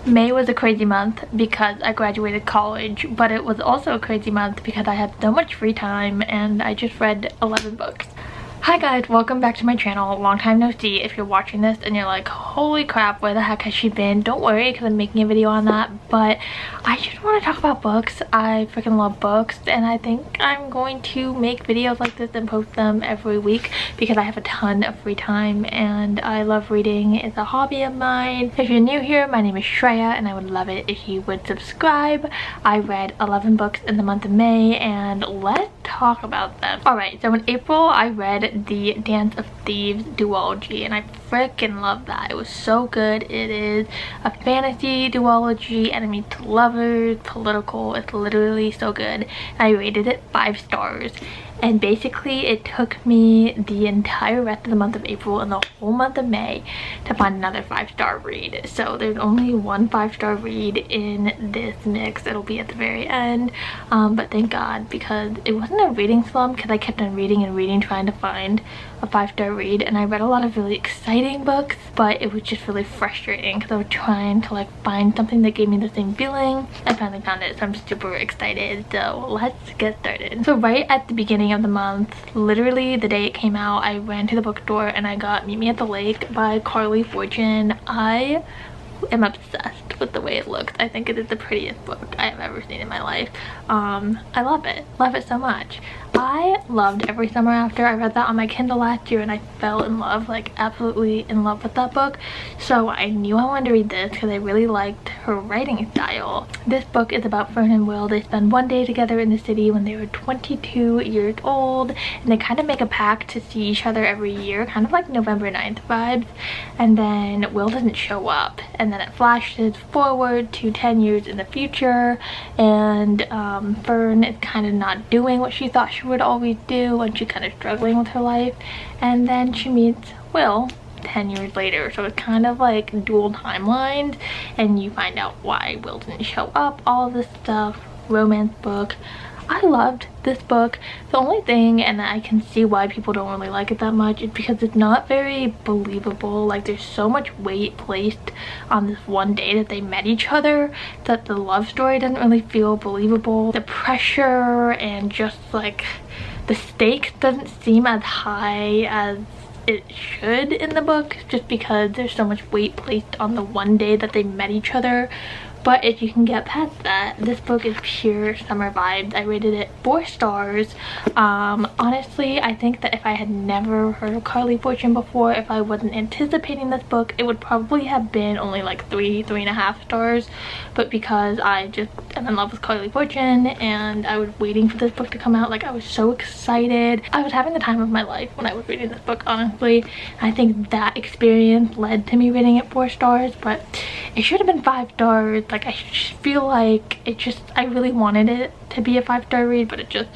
May was a crazy month because I graduated college, but it was also a crazy month because I had so much free time and I just read 11 books. Hi guys, welcome back to my channel. Long time no see. If you're watching this and you're like, holy crap, where the heck has she been? Don't worry, because I'm making a video on that. But I just want to talk about books. I freaking love books, and I think I'm going to make videos like this and post them every week because I have a ton of free time and I love reading. It's a hobby of mine. If you're new here, my name is Shreya and I would love it if you would subscribe. I read 11 books in the month of May and let's talk about them. Alright, so in April I read the Dance of Thieves duology and I freaking love that. It was so good. It is a fantasy duology, enemies to lovers, political. It's literally so good. I rated it 5 stars. And basically it took me the entire rest of the month of April and the whole month of May to find another 5-star read. So there's only one 5-star read in this mix. It'll be at the very end. But thank God, because it wasn't a reading slump because I kept on reading and reading trying to find a 5-star read, and I read a lot of really exciting books, but it was just really frustrating because I was trying to like find something that gave me the same feeling. I finally found it, so I'm super excited. So let's get started. So right at the beginning of the month, literally the day it came out, I ran to the bookstore and I got Meet Me at the Lake by Carly Fortune. I am obsessed with the way it looks. I think it is the prettiest book I have ever seen in my life. I love it so much. I loved Every Summer After. I read that on my Kindle last year and I fell in love, like absolutely in love with that book. So I knew I wanted to read this because I really liked her writing style. This book is about Fern and Will. They spend one day together in the city when they were 22 years old, and they kind of make a pact to see each other every year, kind of like November 9th vibes. And then Will doesn't show up, and then it flashes forward to 10 years in the future, and Fern is kind of not doing what she thought she would always do, and she's kind of struggling with her life. And then she meets Will 10 years later, so it's kind of like dual timelines, and you find out why Will didn't show up, all of this stuff. Romance book. I loved this book. The only thing, and I can see why people don't really like it that much, is because it's not very believable. Like, there's so much weight placed on this one day that they met each other that the love story doesn't really feel believable. The pressure and just like the stakes doesn't seem as high as it should in the book, just because there's so much weight placed on the one day that they met each other. But if you can get past that, this book is pure summer vibes. I rated it 4 stars. Honestly, I think that if I had never heard of Carly Fortune before, if I wasn't anticipating this book, it would probably have been only like 3.5 stars. But because I just am in love with Carly Fortune and I was waiting for this book to come out, like I was so excited. I was having the time of my life when I was reading this book, honestly. I think that experience led to me rating it 4 stars, but it should have been 5 stars. Like, I feel like I really wanted it to be a 5-star read, but it just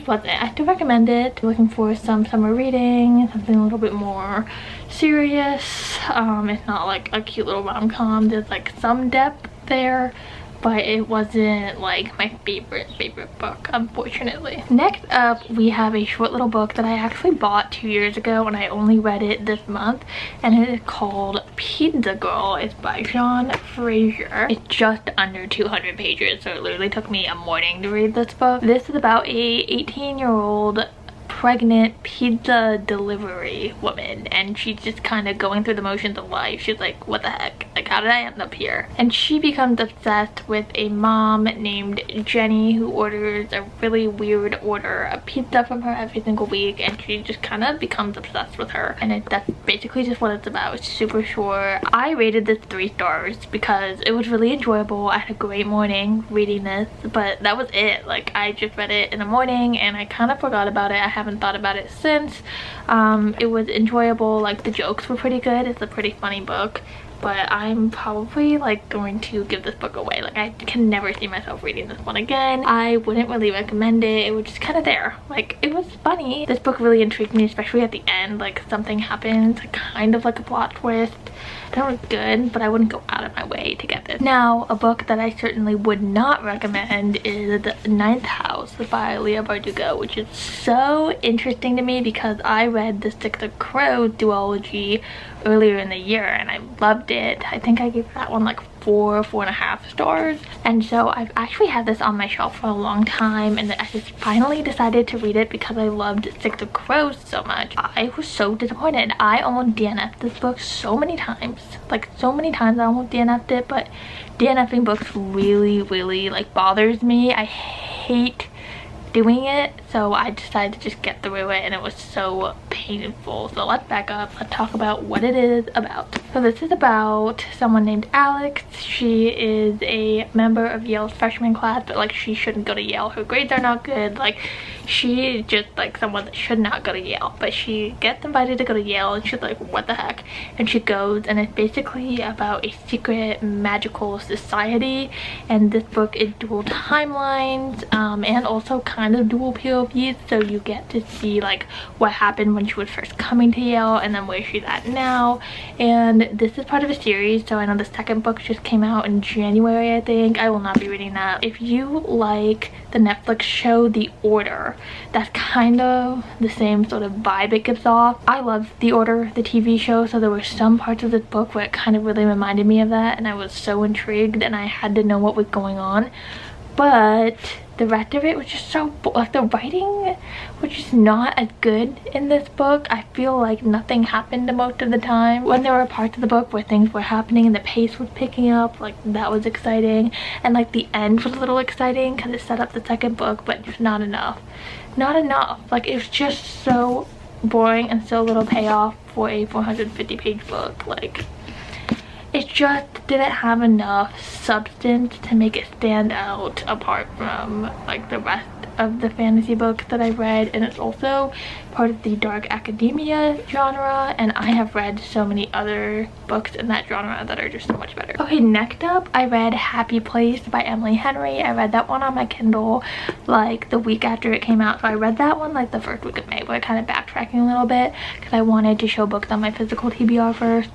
wasn't. I still recommend it. Looking for some summer reading, something a little bit more serious. It's not like a cute little rom-com. There's like some depth there, but it wasn't like my favorite book, unfortunately. Next up, we have a short little book that I actually bought 2 years ago and I only read it this month, and it is called Pizza Girl. It's by John Fraser. It's just under 200 pages, so it literally took me a morning to read this book. This is about a 18-year-old pregnant pizza delivery woman, and she's just kind of going through the motions of life. She's like, what the heck, like how did I end up here? And she becomes obsessed with a mom named Jenny who orders a really weird order of pizza from her every single week, and she just kind of becomes obsessed with her, and that's basically just what it's about. It's super short. I rated this 3 stars because it was really enjoyable. I had a great morning reading this, but that was it. Like, I just read it in the morning and I kind of forgot about it. I haven't thought about it since. It was enjoyable. Like, the jokes were pretty good. It's a pretty funny book, but I'm probably like going to give this book away. Like, I can never see myself reading this one again. I wouldn't really recommend it. It was just kind of there. Like, it was funny. This book really intrigued me, especially at the end. Like, something happens, kind of like a plot twist. That was good, but I wouldn't go out of my way to get this. Now, a book that I certainly would not recommend is The Ninth House by Leah Bardugo, which is so interesting to me because I read the Six of Crows duology earlier in the year and I loved it. I think I gave that one like 4.5 stars. And so I've actually had this on my shelf for a long time, and I just finally decided to read it because I loved Six of Crows so much. I was so disappointed. I almost DNF'd this book so many times. Like, so many times I almost DNF'd it, but DNFing books really like bothers me. I hate doing it, so I decided to just get through it, and it was so painful. So let's back up. Let's talk about what it is about. So this is about someone named Alex. She is a member of Yale's freshman class, but like, she shouldn't go to Yale. Her grades are not good. Like, she just like someone that should not go to Yale, but she gets invited to go to Yale, and she's like, what the heck? And she goes, and it's basically about a secret magical society. And this book is dual timelines, and also kind of dual POVs, so you get to see like what happened when she was first coming to Yale and then where she's at now. And this is part of a series, so I know the second book just came out in January, I think. I will not be reading that. If you like the Netflix show The Order, that's kind of the same sort of vibe it gives off. I love The Order, the TV show, so there were some parts of this book where it kind of really reminded me of that, and I was so intrigued and I had to know what was going on. But the rest of it was just so, like, the writing was just not as good in this book. I feel like nothing happened most of the time. When there were parts of the book where things were happening and the pace was picking up, like, that was exciting. And like the end was a little exciting because it set up the second book, but just not enough. Not enough. Like, it was just so boring and so little payoff for a 450-page book. Like, it just didn't have enough substance to make it stand out apart from like the rest of the fantasy books that I read. And it's also part of the dark academia genre, and I have read so many other books in that genre that are just so much better. Okay, next up I read Happy Place by Emily Henry. I read that one on my Kindle like the week after it came out, so I read that one like the first week of May, but I'm kind of backtracking a little bit because I wanted to show books on my physical TBR first.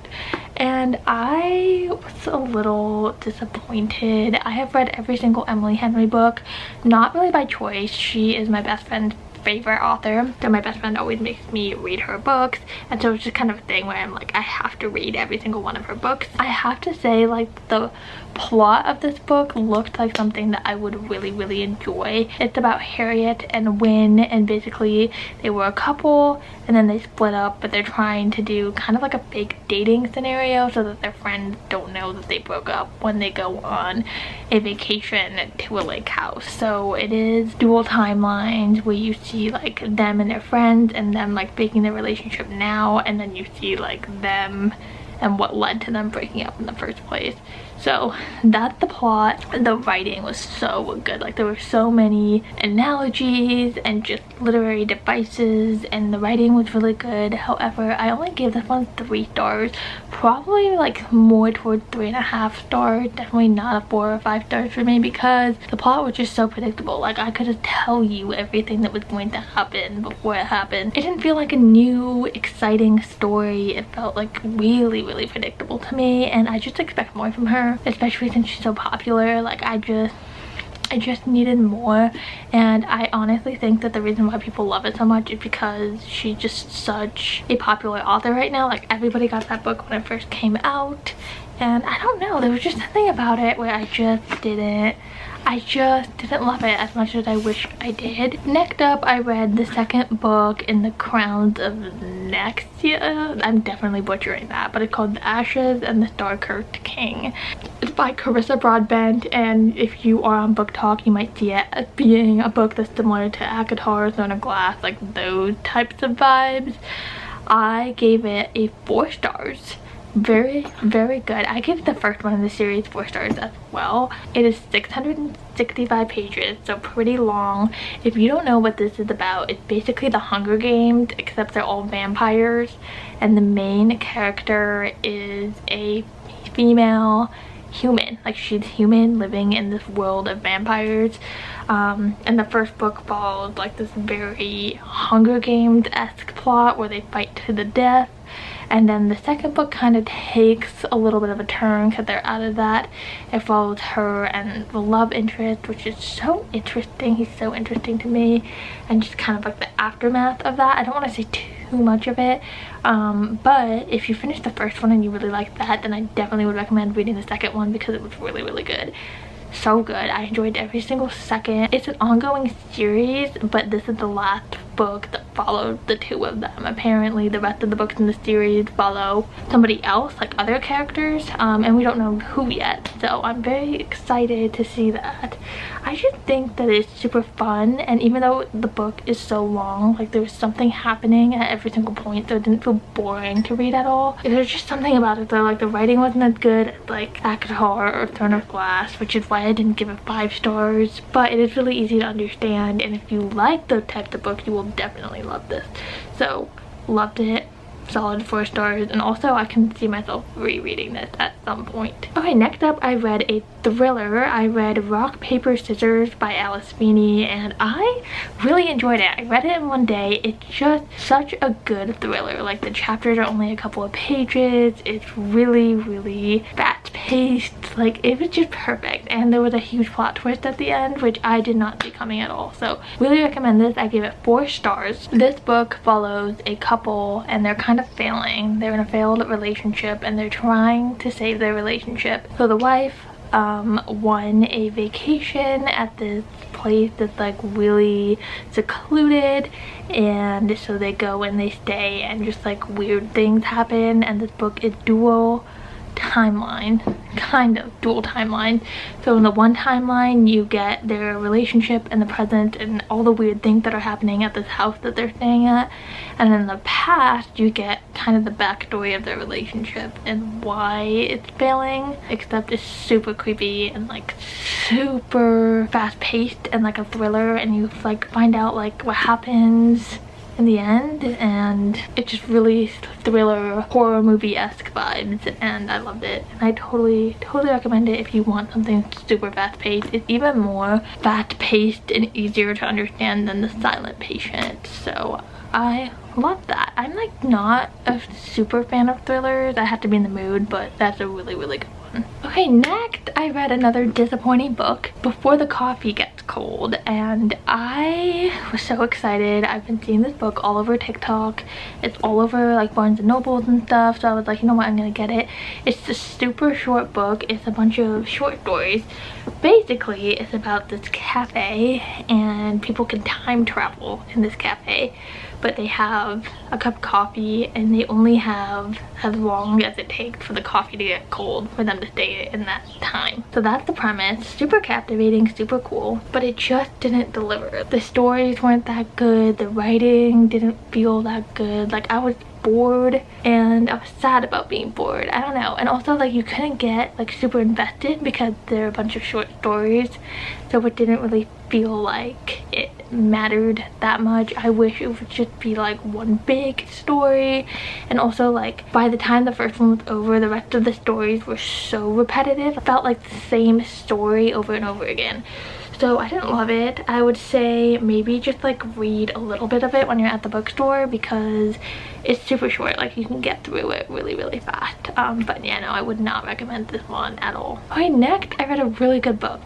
And I was a little disappointed. I have read every single Emily Henry book, not really by choice. She is my best friend's favorite author, so my best friend always makes me read her books, and so it's just kind of a thing where I'm like, I have to read every single one of her books. I have to say, like, the plot of this book looked like something that I would really enjoy. It's about Harriet and Wynne, and basically they were a couple and then they split up, but they're trying to do kind of like a fake dating scenario so that their friends don't know that they broke up when they go on a vacation to a lake house. So it is dual timelines where you see like them and their friends and them like faking their relationship now, and then you see like them and what led to them breaking up in the first place. So that's the plot. The writing was so good. Like, there were so many analogies and just literary devices, and the writing was really good. However, I only gave this one 3 stars, probably like more towards 3.5 stars. Definitely not a 4 or 5 stars for me because the plot was just so predictable. Like, I could just tell you everything that was going to happen before it happened. It didn't feel like a new exciting story. It felt like really predictable to me, and I just expect more from her, especially since she's so popular. Like, I just needed more, and I honestly think that the reason why people love it so much is because she's just such a popular author right now. Like, everybody got that book when it first came out, and I don't know, there was just something about it where I just didn't love it as much as I wish I did. Next up, I read the second book in the Crowns of Nexia. I'm definitely butchering that, but it's called The Ashes and the Star-Cursed King. It's by Carissa Broadbent, and if you are on Book Talk, you might see it as being a book that's similar to ACOTAR, Throne of Glass, like those types of vibes. I gave it a 4 stars. Very good. I gave the first one in the series 4 stars as well. It is 665 pages, so pretty long. If you don't know what this is about, it's basically the Hunger Games, except they're all vampires, and the main character is a female human. Like, she's human living in this world of vampires. And the first book follows like this very Hunger Games-esque plot where they fight to the death. And then the second book kind of takes a little bit of a turn because they're out of that. It follows her and the love interest, which is so interesting. He's so interesting to me. And just kind of like the aftermath of that. I don't want to say too too much of it, but if you finish the first one and you really like that, then I definitely would recommend reading the second one because it was really, really good. So good. I enjoyed every single second. It's an ongoing series, but this is the last book that followed the two of them. Apparently the rest of the books in the series follow somebody else, like other characters, and we don't know who yet, so I'm very excited to see that. I just think that it's super fun, and even though the book is so long, like there's something happening at every single point, so it didn't feel boring to read at all. There's just something about it though, like the writing wasn't as good as like ACOTAR or Throne of Glass, which is why I didn't give it 5 stars, but it is really easy to understand, and if you like those types of books, you will definitely love this. So loved it. Solid 4 stars, and also I can see myself rereading this at some point. Okay, next up I read a thriller. I read Rock, Paper, Scissors by Alice Feeney, and I really enjoyed it. I read it in one day. It's just such a good thriller. Like the chapters are only a couple of pages. It's really, really fast-paced. Like it was just perfect, and there was a huge plot twist at the end, which I did not see coming at all. So really recommend this. I gave it 4 stars. This book follows a couple, and they're kind of failing. They're in a failed relationship and they're trying to save their relationship. So the wife won a vacation at this place that's like really secluded, and so they go and they stay, and just like weird things happen, and this book is dual timeline, kind of dual timeline. So in the one timeline you get their relationship in the present and all the weird things that are happening at this house that they're staying at, and in the past you get kind of the backstory of their relationship and why it's failing, except it's super creepy and like super fast-paced and like a thriller, and you like find out like what happens in the end, and it's just really thriller horror movie-esque vibes, and I loved it, and I totally recommend it if you want something super fast-paced. It's even more fast-paced and easier to understand than The Silent Patient, so I love that. I'm like not a super fan of thrillers. I have to be in the mood, but that's a really, really good one. Okay, next I read another disappointing book, Before the Coffee Gets Cold, and I was so excited. I've been seeing this book all over TikTok. It's all over like Barnes and Nobles and stuff, so I was like, you know what, I'm gonna get it. It's a super short book. It's a bunch of short stories. Basically it's about this cafe, and people can time travel in this cafe, but they have a cup of coffee and they only have as long as it takes for the coffee to get cold for them to stay in that time. So that's the premise. Super captivating, super cool, but it just didn't deliver. The stories weren't that good, the writing didn't feel that good. Like I was bored, and I was sad about being bored. I don't know. And also like you couldn't get like super invested because they're a bunch of short stories, so it didn't really feel like it mattered that much. I wish it would just be like one big story, and also like by the time the first one was over, the rest of the stories were so repetitive. It felt like the same story over and over again. So I didn't love it. I would say maybe just like read a little bit of it when you're at the bookstore because it's super short. Like you can get through it really, really fast. But yeah, no, I would not recommend this one at all. Okay, next I read a really good book.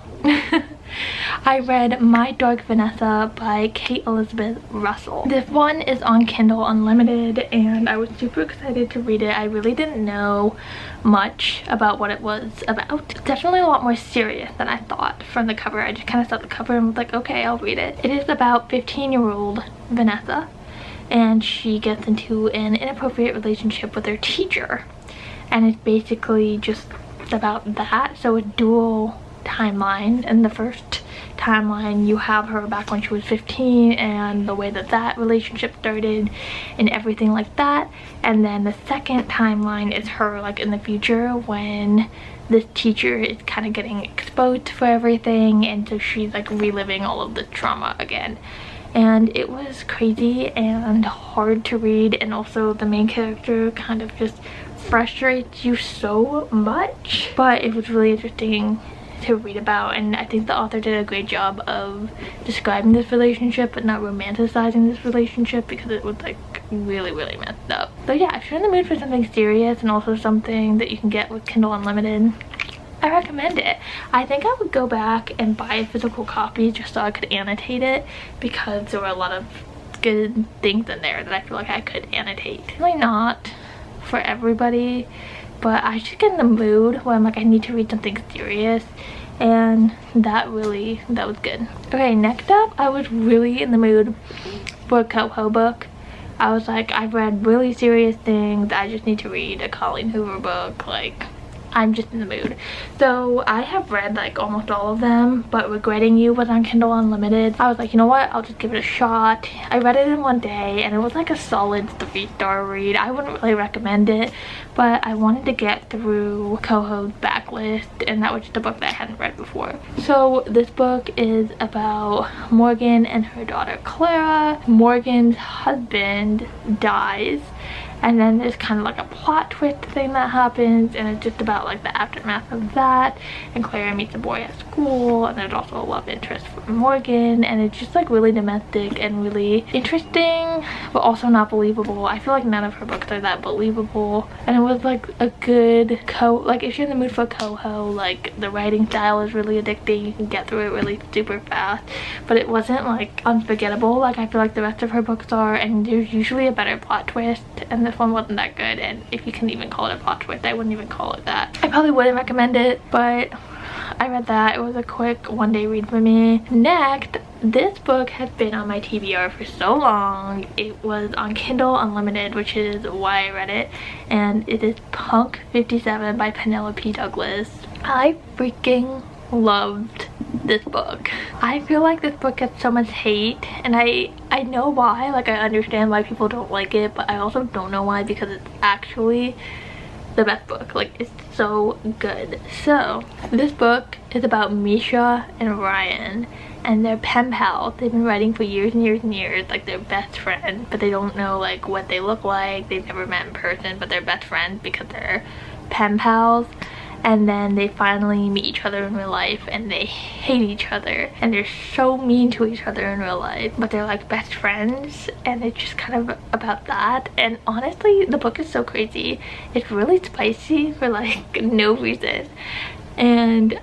I read My Dark Vanessa by Kate Elizabeth Russell. This one is on Kindle Unlimited, and I was super excited to read it. I really didn't know much about what it was about. It's definitely a lot more serious than I thought from the cover. I just kind of saw the cover and was like, okay, I'll read it. It is about 15-year-old Vanessa, and she gets into an inappropriate relationship with her teacher, and it's basically just about that. So a dual timeline. In the first timeline you have her back when she was 15 and the way that that relationship started and everything like that, and then the second timeline is her like in the future when this teacher is kind of getting exposed for everything, and so she's like reliving all of the trauma again. And it was crazy and hard to read, and also the main character kind of just frustrates you so much, but it was really interesting to read about, and I think the author did a great job of describing this relationship but not romanticizing this relationship because it was like really, really messed up. So yeah, if you're in the mood for something serious and also something that you can get with Kindle Unlimited, I recommend it. I think I would go back and buy a physical copy just so I could annotate it because there were a lot of good things in there that I feel like I could annotate. Really not for everybody, but I just get in the mood where I'm like, I need to read something serious, and that was good. Okay, next up, I was really in the mood for a Coho book. I was like, I've read really serious things, I just need to read a Colleen Hoover book. Like, I'm just in the mood. So I have read like almost all of them, but Regretting You was on Kindle Unlimited. I was like, you know what, I'll just give it a shot. I read it in one day and it was like a solid 3-star read. I wouldn't really recommend it, but I wanted to get through Coho's backlist, and that was just a book that I hadn't read before. So this book is about Morgan and her daughter Clara. Morgan's husband dies, and then there's kind of like a plot twist thing that happens, and it's just about like the aftermath of that. And Clara meets a boy at school, and there's also a love interest for Morgan, and it's just like really domestic and really interesting, but also not believable. I feel like none of her books are that believable, and it was like a good like if you're in the mood for Coho, like the writing style is really addicting. You can get through it really super fast, but it wasn't like unforgettable like I feel like the rest of her books are, and there's usually a better plot twist, and this one wasn't that good. And if you can even call it a plot twist, I wouldn't even call it that. I probably wouldn't recommend it, but I read that. It was a quick one-day read for me. Next, this book has been on my TBR for so long. It was on Kindle Unlimited, which is why I read it, and it is Punk 57 by Penelope Douglas. I freaking loved this book. I feel like this book gets so much hate, and I know why. Like, I understand why people don't like it, but I also don't know why, because it's actually the best book. Like, it's so good. So this book is about Misha and Ryan, and they're pen pals. They've been writing for years and years and years. Like, they're best friends, but they don't know like what they look like. They've never met in person, but they're best friends because they're pen pals. And then they finally meet each other in real life, and they hate each other, and they're so mean to each other in real life, but they're like best friends, and it's just kind of about that. And honestly, the book is so crazy. It's really spicy for like no reason, and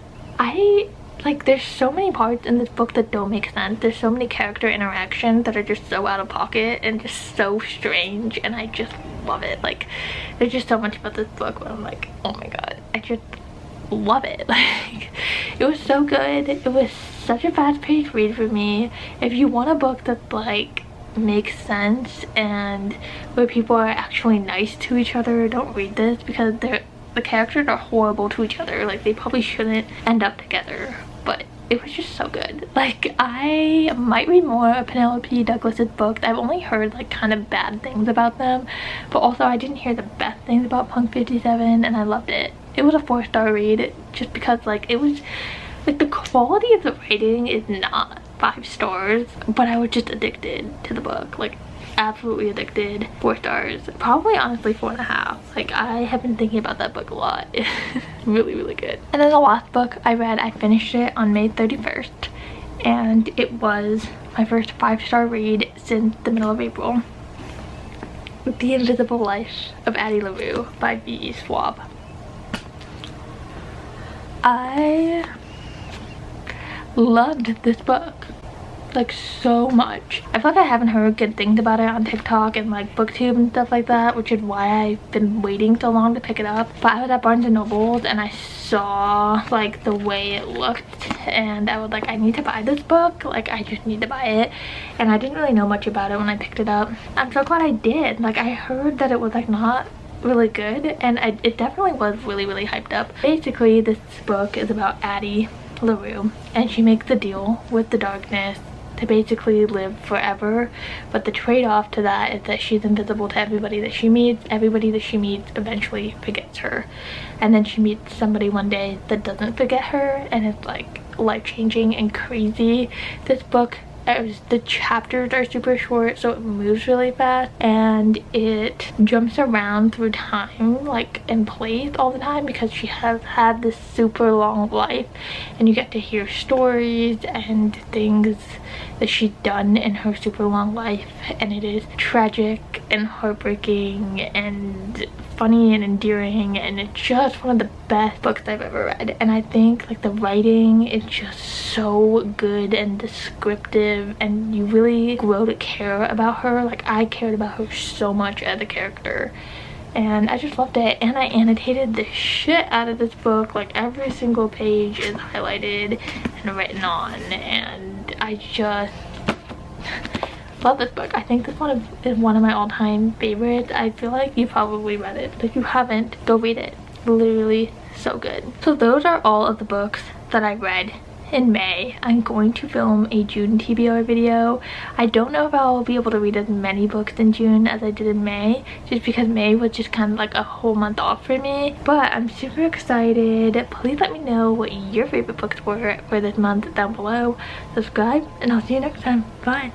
there's so many parts in this book that don't make sense. There's so many character interactions that are just so out of pocket and just so strange, and I just love it. Like, there's just so much about this book where I'm like, oh my god, I just love it. Like, it was so good. It was such a fast-paced read for me. If you want a book that like makes sense and where people are actually nice to each other, don't read this, because the characters are horrible to each other. Like, they probably shouldn't end up together, but it was just so good. Like, I might read more of Penelope Douglas's books. I've only heard like kind of bad things about them, but also I didn't hear the best things about Punk 57, and I loved it. It was a 4-star read just because like it was like the quality of the writing is not 5 stars, but I was just addicted to the book. Like, absolutely addicted. 4 stars. Probably honestly 4.5. Like, I have been thinking about that book a lot. It's really, really good. And then the last book I read, I finished it on May 31st, and it was my first 5-star read since the middle of April. The Invisible Life of Addie LaRue by V.E. Schwab. I loved this book like so much. I feel like I haven't heard good things about it on TikTok and like BookTube and stuff like that, which is why I've been waiting so long to pick it up. But I was at Barnes & Noble and I saw like the way it looked, and I was like, I need to buy this book. Like, I just need to buy it. And I didn't really know much about it when I picked it up. I'm so glad I did. Like, I heard that it was like not really good, and it definitely was really, really hyped up. Basically, this book is about Addie LaRue, and she makes a deal with the darkness to basically live forever, but the trade-off to that is that she's invisible to everybody that she meets. Everybody that she meets eventually forgets her, and then she meets somebody one day that doesn't forget her, and it's like life-changing and crazy. This book, the chapters are super short, so it moves really fast, and it jumps around through time, like in place all the time, because she has had this super long life, and you get to hear stories and things that she's done in her super long life, and it is tragic and heartbreaking and funny and endearing, and it's just one of the best books I've ever read. And I think like the writing is just so good and descriptive, and you really grow to care about her. Like I cared about her so much as a character, and I just loved it. And I annotated the shit out of this book. Like every single page is highlighted and written on, and I just love this book. I think this one is one of my all-time favorites. I feel like you probably read it, but if you haven't, go read it. Literally so good. So those are all of the books that I read in May. I'm going to film a June TBR video. I don't know if I'll be able to read as many books in June as I did in May, just because May was just kind of like a whole month off for me, but I'm super excited. Please let me know what your favorite books were for this month down below. Subscribe, and I'll see you next time. Bye.